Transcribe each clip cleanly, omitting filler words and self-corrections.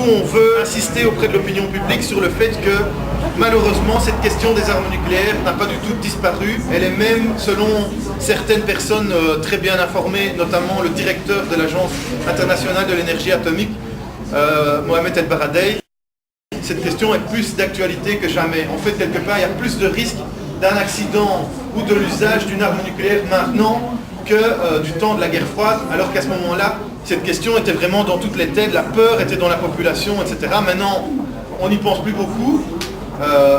on veut insister auprès de l'opinion publique sur le fait que malheureusement cette question des armes nucléaires n'a pas du tout disparu. Elle est même, selon certaines personnes très bien informées, notamment le directeur de l'Agence internationale de l'énergie atomique, Mohamed El Baradei, cette question est plus d'actualité que jamais. En fait, quelque part, il y a plus de risques d'un accident ou de l'usage d'une arme nucléaire maintenant que du temps de la guerre froide, alors qu'à ce moment-là, cette question était vraiment dans toutes les têtes, la peur était dans la population, etc. Maintenant, on n'y pense plus beaucoup,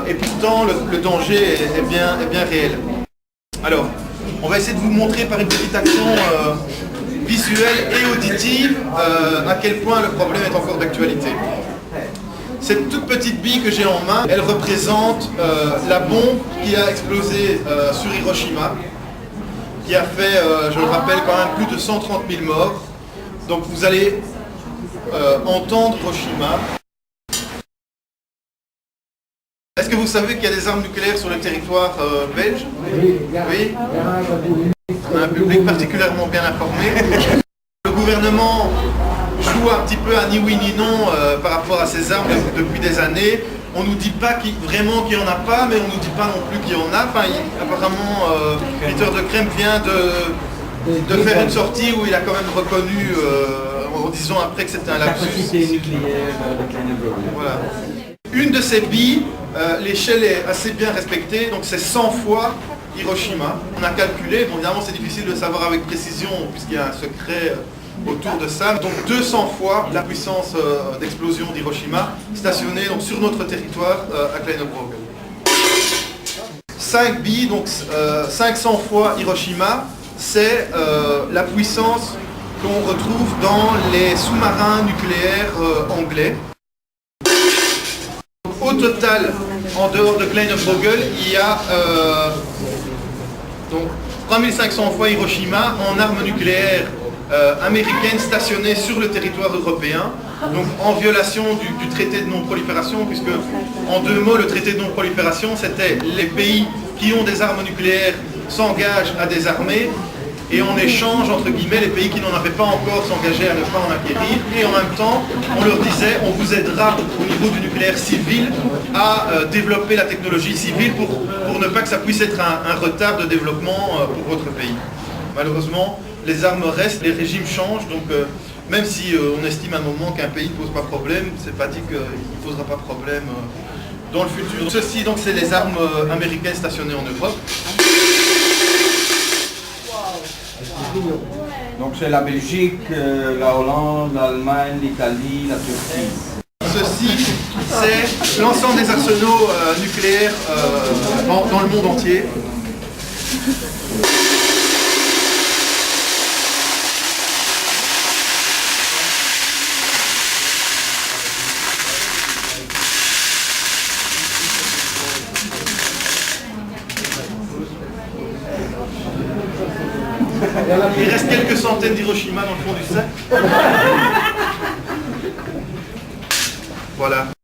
et pourtant, le danger est bien réel. Alors, on va essayer de vous montrer par une petite action visuelle et auditive à quel point le problème est encore d'actualité. Cette toute petite bille que j'ai en main, elle représente la bombe qui a explosé sur Hiroshima, qui a fait, je le rappelle, quand même plus de 130 000 morts. Donc vous allez entendre Hiroshima. Est-ce que vous savez qu'il y a des armes nucléaires sur le territoire belge? Oui. On a un public particulièrement bien informé. Le gouvernement joue un petit peu à ni oui ni non par rapport à ces armes depuis des années. On ne nous dit pas vraiment qu'il n'y en a pas, mais on ne nous dit pas non plus qu'il y en a. Enfin, apparemment, Peter de Krem vient de faire une sortie où il a quand même reconnu, en disant après que c'était un lapsus. Voilà. Une de ces billes, l'échelle est assez bien respectée, donc c'est 100 fois Hiroshima. On a calculé, bon évidemment c'est difficile de savoir avec précision puisqu'il y a un secret autour de ça, donc 200 fois la puissance d'explosion d'Hiroshima stationnée donc, sur notre territoire à Kleine-Brogel. 5 billes, donc 500 fois Hiroshima, c'est la puissance qu'on retrouve dans les sous-marins nucléaires anglais. Au total, en dehors de Kleine-Brogel, il y a donc 3500 fois Hiroshima en armes nucléaires américaines stationnées sur le territoire européen, donc en violation du traité de non-prolifération, puisque en deux mots, le traité de non-prolifération, c'était les pays qui ont des armes nucléaires s'engagent à désarmer, et en échange, entre guillemets, les pays qui n'en avaient pas encore s'engageaient à ne pas en acquérir, et en même temps, on leur disait, on vous aidera au niveau du nucléaire civil à développer la technologie civile pour ne pas que ça puisse être un retard de développement pour votre pays. Malheureusement, les armes restent, les régimes changent, donc même si on estime à un moment qu'un pays ne pose pas problème, c'est pas dit qu'il ne posera pas problème dans le futur. Ceci, donc, c'est les armes américaines stationnées en Europe. Donc c'est la Belgique, la Hollande, l'Allemagne, l'Italie, la Turquie. Ceci, c'est l'ensemble des arsenaux nucléaires dans le monde entier. Il reste quelques centaines d'Hiroshima dans le fond du sac. Voilà.